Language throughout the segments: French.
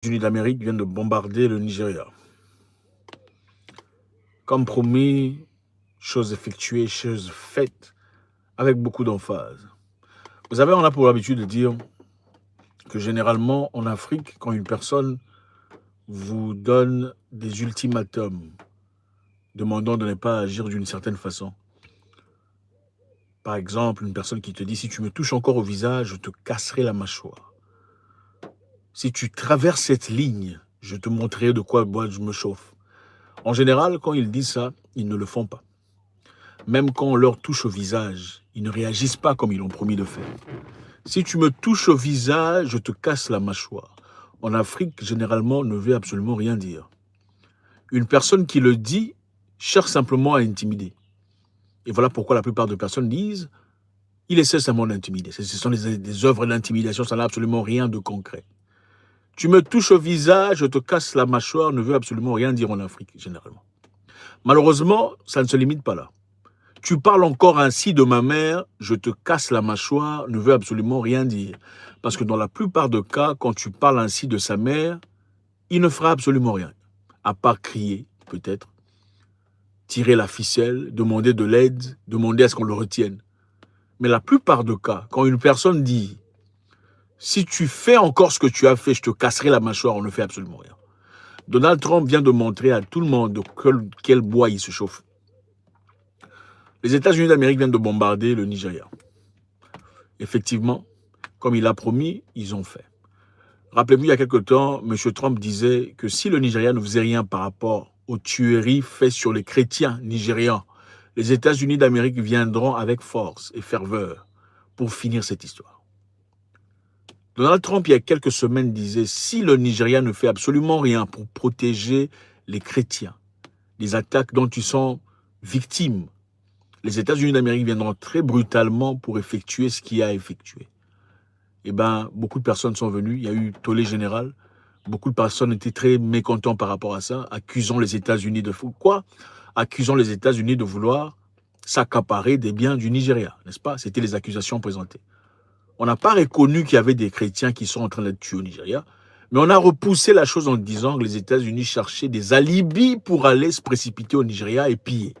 États-Unis d'Amérique viennent de bombarder le Nigeria. Comme promis, chose effectuée, chose faite, avec beaucoup d'emphase. Vous savez, on a pour l'habitude de dire que généralement, en Afrique, quand une personne vous donne des ultimatums demandant de ne pas agir d'une certaine façon, par exemple, une personne qui te dit « si tu me touches encore au visage, je te casserai la mâchoire. Si tu traverses cette ligne, je te montrerai de quoi moi je me chauffe. » En général, quand ils disent ça, ils ne le font pas. Même quand on leur touche au visage, ils ne réagissent pas comme ils l'ont promis de faire. Si tu me touches au visage, je te casse la mâchoire. En Afrique, généralement, ne veut absolument rien dire. Une personne qui le dit cherche simplement à intimider. Et voilà pourquoi la plupart des personnes disent « il essaie seulement d'intimider ». Ce sont des œuvres d'intimidation, ça n'a absolument rien de concret. Tu me touches au visage, je te casse la mâchoire, ne veut absolument rien dire en Afrique, généralement. Malheureusement, ça ne se limite pas là. Tu parles encore ainsi de ma mère, je te casse la mâchoire, ne veut absolument rien dire. Parce que dans la plupart des cas, quand tu parles ainsi de sa mère, il ne fera absolument rien. À part crier, peut-être, tirer la ficelle, demander de l'aide, demander à ce qu'on le retienne. Mais la plupart des cas, quand une personne dit « si tu fais encore ce que tu as fait, je te casserai la mâchoire », on ne fait absolument rien. Donald Trump vient de montrer à tout le monde de quel bois il se chauffe. Les États-Unis d'Amérique viennent de bombarder le Nigeria. Effectivement, comme il a promis, ils ont fait. Rappelez-vous, il y a quelque temps, M. Trump disait que si le Nigeria ne faisait rien par rapport aux tueries faites sur les chrétiens nigérians, les États-Unis d'Amérique viendront avec force et ferveur pour finir cette histoire. Donald Trump, il y a quelques semaines, disait si le Nigeria ne fait absolument rien pour protéger les chrétiens, les attaques dont ils sont victimes, les États-Unis d'Amérique viendront très brutalement pour effectuer ce qu'il a effectué. Eh bien, beaucoup de personnes sont venues, il y a eu tollé général, beaucoup de personnes étaient très mécontents par rapport à ça, accusant les États-Unis de quoi? Accusant les États-Unis de vouloir s'accaparer des biens du Nigeria, n'est-ce pas? C'était les accusations présentées. On n'a pas reconnu qu'il y avait des chrétiens qui sont en train d'être tués au Nigeria, mais on a repoussé la chose en disant que les États-Unis cherchaient des alibis pour aller se précipiter au Nigeria et piller.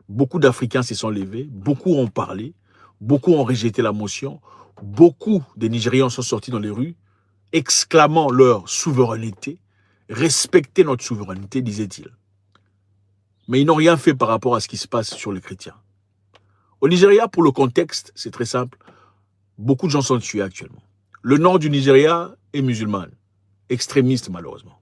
Beaucoup d'Africains se sont levés, beaucoup ont parlé, beaucoup ont rejeté la motion, beaucoup des Nigérians sont sortis dans les rues, exclamant leur souveraineté, respecter notre souveraineté, disait-il. Mais ils n'ont rien fait par rapport à ce qui se passe sur les chrétiens. Au Nigeria, pour le contexte, c'est très simple, beaucoup de gens sont tués actuellement. Le nord du Nigeria est musulman, extrémiste malheureusement.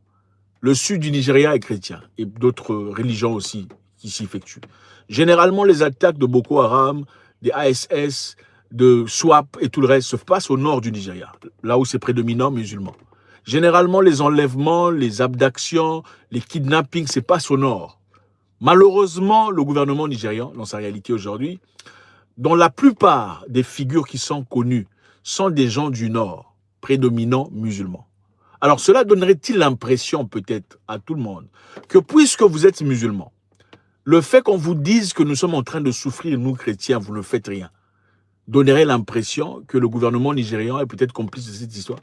Le sud du Nigeria est chrétien et d'autres religions aussi qui s'y effectuent. Généralement, les attaques de Boko Haram, des ASS, de SWAP et tout le reste se passent au nord du Nigeria, là où c'est prédominant musulman. Généralement, les enlèvements, les abductions, les kidnappings se passent au nord. Malheureusement, le gouvernement nigérian, dans sa réalité aujourd'hui, dont la plupart des figures qui sont connues sont des gens du nord, prédominants musulmans. Alors cela donnerait-il l'impression peut-être à tout le monde que puisque vous êtes musulmans, le fait qu'on vous dise que nous sommes en train de souffrir, nous chrétiens, vous ne faites rien, donnerait l'impression que le gouvernement nigérian est peut-être complice de cette histoire?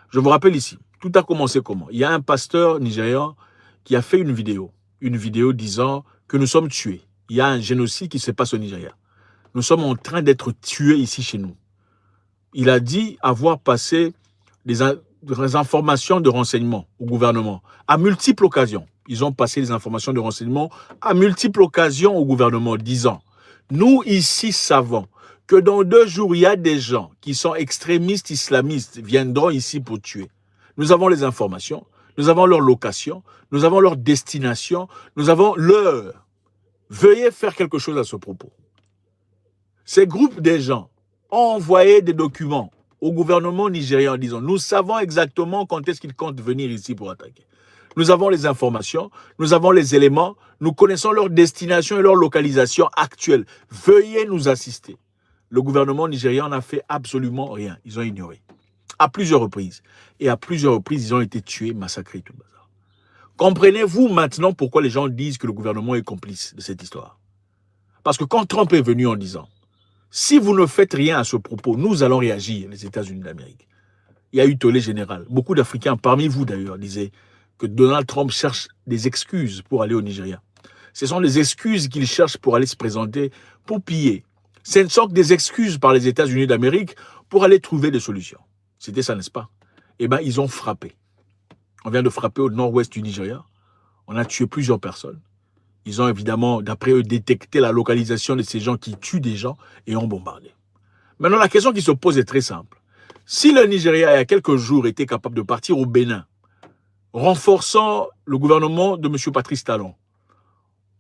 Je vous rappelle ici, tout a commencé comment? Il y a un pasteur nigérian qui a fait une vidéo disant que nous sommes tués. Il y a un génocide qui se passe au Nigeria. Nous sommes en train d'être tués ici chez nous. Il a dit avoir passé des informations de renseignement au gouvernement à multiples occasions. Ils ont passé des informations de renseignement à multiples occasions au gouvernement, disant « Nous ici savons que dans 2 jours, il y a des gens qui sont extrémistes islamistes viendront ici pour tuer. Nous avons les informations, nous avons leur location, nous avons leur destination, nous avons l'heure. Veuillez faire quelque chose à ce propos. » Ces groupes de gens ont envoyé des documents au gouvernement nigérian en disant « Nous savons exactement quand est-ce qu'ils comptent venir ici pour attaquer. Nous avons les informations, nous avons les éléments, nous connaissons leur destination et leur localisation actuelle. Veuillez nous assister. » Le gouvernement nigérian n'a fait absolument rien. Ils ont ignoré. À plusieurs reprises. Et à plusieurs reprises, ils ont été tués, massacrés, tout le bazar. Comprenez-vous maintenant pourquoi les gens disent que le gouvernement est complice de cette histoire? Parce que quand Trump est venu en disant « Si vous ne faites rien à ce propos, nous allons réagir, les États-Unis d'Amérique. » il y a eu tollé général. Beaucoup d'Africains, parmi vous d'ailleurs, disaient que Donald Trump cherche des excuses pour aller au Nigeria. Ce sont des excuses qu'il cherche pour aller se présenter, pour piller. Ce ne sont que des excuses par les États-Unis d'Amérique pour aller trouver des solutions. C'était ça, n'est-ce pas? Eh bien, ils ont frappé. On vient de frapper au nord-ouest du Nigeria. On a tué plusieurs personnes. Ils ont évidemment, d'après eux, détecté la localisation de ces gens qui tuent des gens et ont bombardé. Maintenant, la question qui se pose est très simple. Si le Nigeria, il y a quelques jours, était capable de partir au Bénin, renforçant le gouvernement de M. Patrice Talon,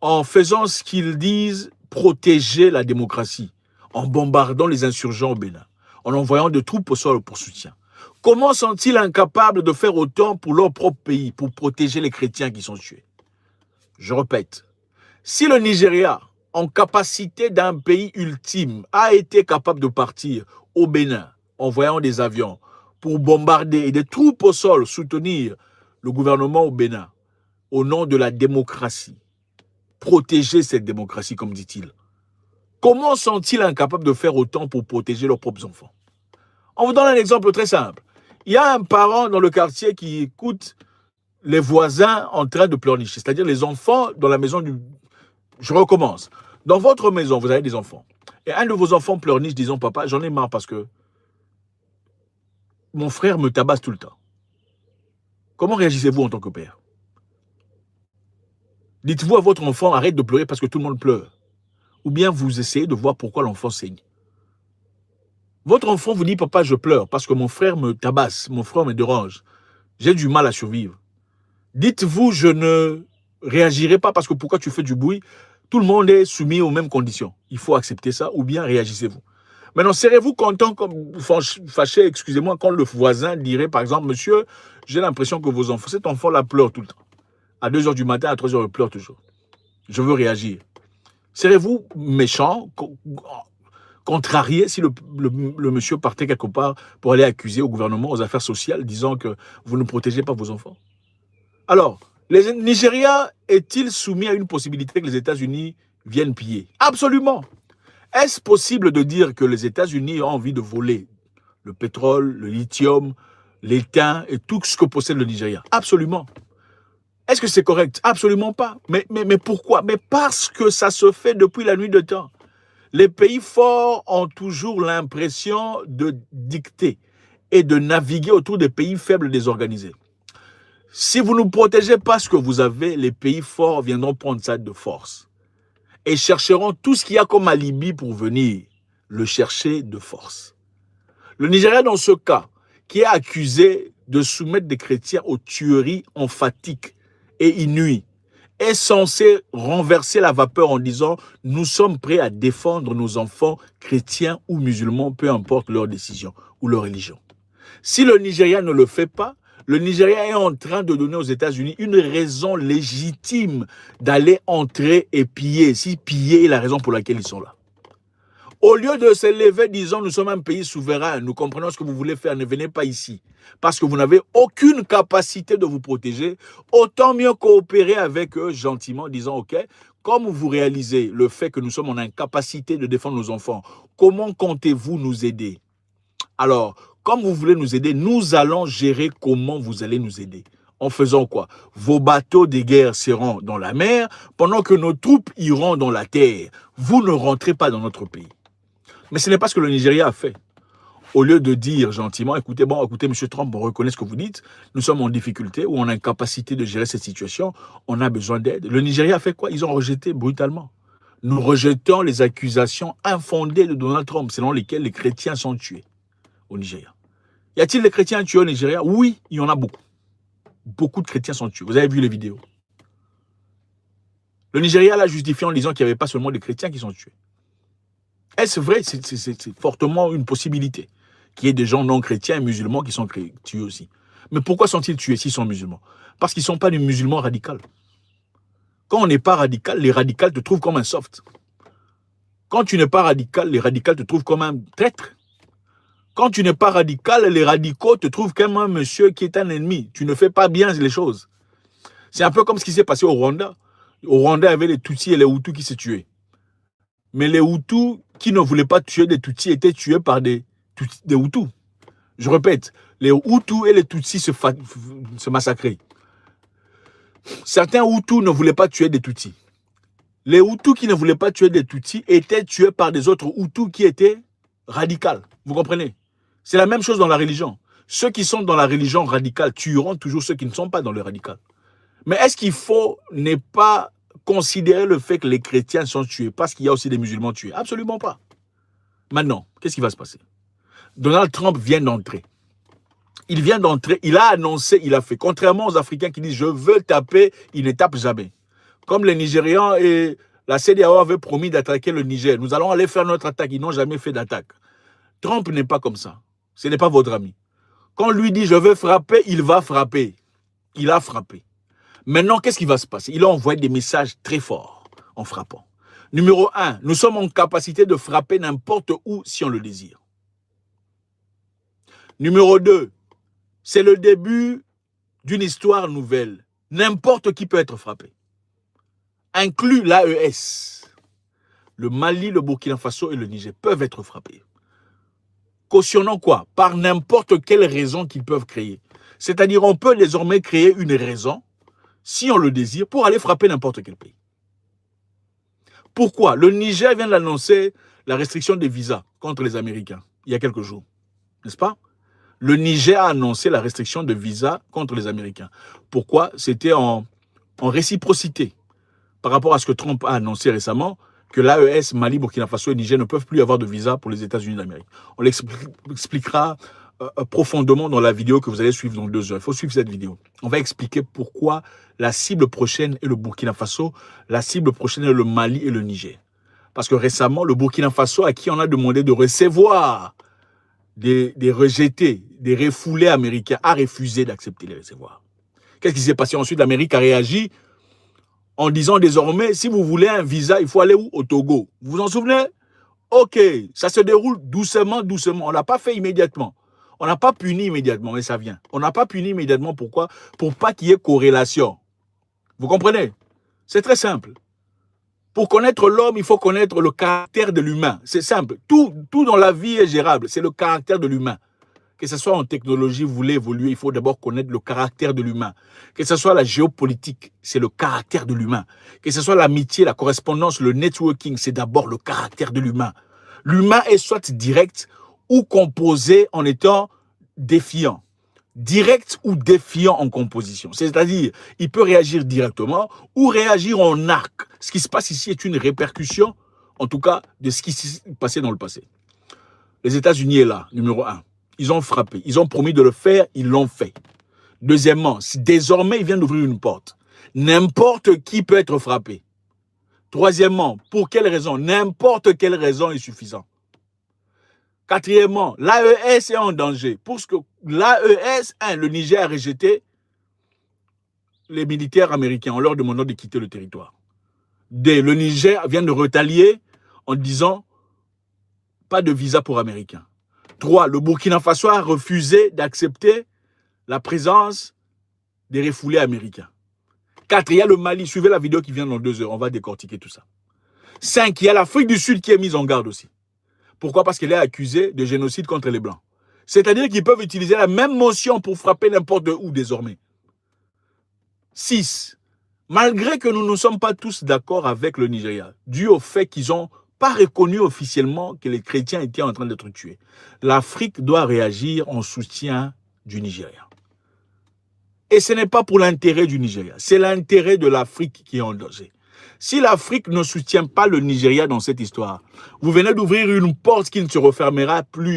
en faisant ce qu'ils disent protéger la démocratie, en bombardant les insurgents au Bénin, en envoyant des troupes au sol pour soutien, comment sont-ils incapables de faire autant pour leur propre pays, pour protéger les chrétiens qui sont tués? Je répète, si le Nigeria, en capacité d'un pays ultime, a été capable de partir au Bénin, envoyant des avions pour bombarder et des troupes au sol, soutenir le gouvernement au Bénin, au nom de la démocratie, protéger cette démocratie, comme dit-il, comment sont-ils incapables de faire autant pour protéger leurs propres enfants? On vous donne un exemple très simple. Il y a un parent dans le quartier qui écoute les voisins en train de pleurnicher, c'est-à-dire les enfants dans la maison du... Je recommence. Dans votre maison, vous avez des enfants. Et un de vos enfants pleurniche disant, papa, j'en ai marre parce que mon frère me tabasse tout le temps. Comment réagissez-vous en tant que père? Dites-vous à votre enfant, arrête de pleurer parce que tout le monde pleure. Ou bien vous essayez de voir pourquoi l'enfant saigne. Votre enfant vous dit, papa, je pleure parce que mon frère me tabasse, mon frère me dérange. J'ai du mal à survivre. Dites-vous, je ne réagirai pas parce que pourquoi tu fais du bruit? Tout le monde est soumis aux mêmes conditions. Il faut accepter ça ou bien réagissez-vous. Maintenant, serez-vous content, comme fâché, excusez-moi, quand le voisin dirait, par exemple, monsieur, j'ai l'impression que vos enfants, cet enfant-là pleure tout le temps. À 2 h du matin, à 3 h, il pleure toujours. Je veux réagir. Serez-vous méchant, contrarié si le monsieur partait quelque part pour aller accuser au gouvernement, aux affaires sociales, disant que vous ne protégez pas vos enfants? Alors, le Nigeria est-il soumis à une possibilité que les États-Unis viennent piller? Absolument. Est-ce possible de dire que les États-Unis ont envie de voler le pétrole, le lithium, l'étain et tout ce que possède le Nigeria? Absolument. Est-ce que c'est correct? Absolument pas. Mais pourquoi? Mais parce que ça se fait depuis la nuit de temps. Les pays forts ont toujours l'impression de dicter et de naviguer autour des pays faibles désorganisés. Si vous ne protégez pas ce que vous avez, les pays forts viendront prendre ça de force et chercheront tout ce qu'il y a comme alibi pour venir le chercher de force. Le Nigeria, dans ce cas, qui est accusé de soumettre des chrétiens aux tueries emphatiques et inouïes, est censé renverser la vapeur en disant « Nous sommes prêts à défendre nos enfants chrétiens ou musulmans, peu importe leur décision ou leur religion. » Si le Nigeria ne le fait pas, le Nigeria est en train de donner aux États-Unis une raison légitime d'aller entrer et piller, si piller est la raison pour laquelle ils sont là. Au lieu de se lever disant nous sommes un pays souverain, nous comprenons ce que vous voulez faire, ne venez pas ici, parce que vous n'avez aucune capacité de vous protéger, autant mieux coopérer avec eux gentiment, disant ok, comme vous réalisez le fait que nous sommes en incapacité de défendre nos enfants, comment comptez-vous nous aider? Alors, comme vous voulez nous aider, nous allons gérer comment vous allez nous aider. En faisant quoi? Vos bateaux de guerre seront dans la mer, pendant que nos troupes iront dans la terre. Vous ne rentrez pas dans notre pays. Mais ce n'est pas ce que le Nigeria a fait. Au lieu de dire gentiment, écoutez, M. Trump, on reconnaît ce que vous dites, nous sommes en difficulté ou en incapacité de gérer cette situation, on a besoin d'aide. Le Nigeria a fait quoi? Ils ont rejeté brutalement. Nous rejetons les accusations infondées de Donald Trump, selon lesquelles les chrétiens sont tués au Nigeria. Y a-t-il des chrétiens tués au Nigeria? Oui, il y en a beaucoup. Beaucoup de chrétiens sont tués. Vous avez vu les vidéos. Le Nigeria l'a justifié en disant qu'il n'y avait pas seulement des chrétiens qui sont tués. Est-ce vrai? C'est fortement une possibilité qu'il y ait des gens non chrétiens et musulmans qui sont tués aussi. Mais pourquoi sont-ils tués s'ils sont musulmans? Parce qu'ils ne sont pas des musulmans radicaux. Quand on n'est pas radical, les radicaux te trouvent comme un soft. Quand tu n'es pas radical, les radicaux te trouvent comme un traître. Quand tu n'es pas radical, les radicaux te trouvent comme un monsieur qui est un ennemi. Tu ne fais pas bien les choses. C'est un peu comme ce qui s'est passé au Rwanda. Au Rwanda, il y avait les Tutsis et les Hutus qui se tuaient. Mais les Hutus qui ne voulaient pas tuer des Tutsis étaient tués par des Hutus. Je répète, les Hutus et les Tutsis se massacraient. Certains Hutus ne voulaient pas tuer des Tutsis. Les Hutus qui ne voulaient pas tuer des Tutsis étaient tués par des autres Hutus qui étaient radicaux. Vous comprenez? C'est la même chose dans la religion. Ceux qui sont dans la religion radicale tueront toujours ceux qui ne sont pas dans le radical. Mais est-ce qu'il faut ne pas considérer le fait que les chrétiens sont tués parce qu'il y a aussi des musulmans tués? Absolument pas. Maintenant, qu'est-ce qui va se passer? Donald Trump vient d'entrer. Il vient d'entrer, il a annoncé, il a fait. Contrairement aux Africains qui disent « je veux taper », ils ne tapent jamais. Comme les Nigérians et la CEDEAO avaient promis d'attaquer le Niger. Nous allons aller faire notre attaque. Ils n'ont jamais fait d'attaque. Trump n'est pas comme ça. Ce n'est pas votre ami. Quand on lui dit « je veux frapper », il va frapper. Il a frappé. Maintenant, qu'est-ce qui va se passer? Il a envoyé des messages très forts en frappant. Numéro 1, nous sommes en capacité de frapper n'importe où si on le désire. Numéro 2, c'est le début d'une histoire nouvelle. N'importe qui peut être frappé. Inclus l'AES. Le Mali, le Burkina Faso et le Niger peuvent être frappés. Cautionnant quoi? Par n'importe quelle raison qu'ils peuvent créer. C'est-à-dire, on peut désormais créer une raison, si on le désire, pour aller frapper n'importe quel pays. Pourquoi? Le Niger vient d'annoncer la restriction des visas contre les Américains, il y a quelques jours. N'est-ce pas? Le Niger a annoncé la restriction de visas contre les Américains. Pourquoi? C'était en réciprocité par rapport à ce que Trump a annoncé récemment, que l'AES, Mali, Burkina Faso et Niger ne peuvent plus avoir de visa pour les États-Unis d'Amérique. On l'expliquera profondément dans la vidéo que vous allez suivre dans 2 heures. Il faut suivre cette vidéo. On va expliquer pourquoi la cible prochaine est le Burkina Faso, la cible prochaine est le Mali et le Niger. Parce que récemment, le Burkina Faso, à qui on a demandé de recevoir des rejetés, des refoulés américains, a refusé d'accepter les recevoir. Qu'est-ce qui s'est passé ensuite? L'Amérique a réagi en disant désormais, si vous voulez un visa, il faut aller où? Au Togo. Vous vous en souvenez? Ok, ça se déroule doucement, doucement. On ne l'a pas fait immédiatement. On n'a pas puni immédiatement, mais ça vient. On n'a pas puni immédiatement, pourquoi? Pour pas qu'il y ait corrélation. Vous comprenez? C'est très simple. Pour connaître l'homme, il faut connaître le caractère de l'humain. C'est simple. Tout dans la vie est gérable. C'est le caractère de l'humain. Que ce soit en technologie, vous voulez évoluer, il faut d'abord connaître le caractère de l'humain. Que ce soit la géopolitique, c'est le caractère de l'humain. Que ce soit l'amitié, la correspondance, le networking, c'est d'abord le caractère de l'humain. L'humain est soit direct ou composé en étant défiant. Direct ou défiant en composition. C'est-à-dire, il peut réagir directement ou réagir en arc. Ce qui se passe ici est une répercussion, en tout cas, de ce qui s'est passé dans le passé. Les États-Unis est là, numéro 1. Ils ont frappé. Ils ont promis de le faire, ils l'ont fait. Deuxièmement, désormais, ils viennent d'ouvrir une porte. N'importe qui peut être frappé. Troisièmement, pour quelle raison? N'importe quelle raison est suffisant. Quatrièmement, l'AES est en danger. Pour ce que l'AES, le Niger a rejeté les militaires américains en leur demandant de quitter le territoire. Le Niger vient de retalier en disant pas de visa pour Américains. 3. Le Burkina Faso a refusé d'accepter la présence des refoulés américains. 4. Il y a le Mali. Suivez la vidéo qui vient dans 2 heures. On va décortiquer tout ça. 5. Il y a l'Afrique du Sud qui est mise en garde aussi. Pourquoi? Parce qu'elle est accusée de génocide contre les Blancs. C'est-à-dire qu'ils peuvent utiliser la même motion pour frapper n'importe où désormais. 6. Malgré que nous ne sommes pas tous d'accord avec le Nigeria, dû au fait qu'ils n'ont pas reconnu officiellement que les chrétiens étaient en train d'être tués, l'Afrique doit réagir en soutien du Nigeria. Et ce n'est pas pour l'intérêt du Nigeria, c'est l'intérêt de l'Afrique qui est en danger. Si l'Afrique ne soutient pas le Nigeria dans cette histoire, vous venez d'ouvrir une porte qui ne se refermera plus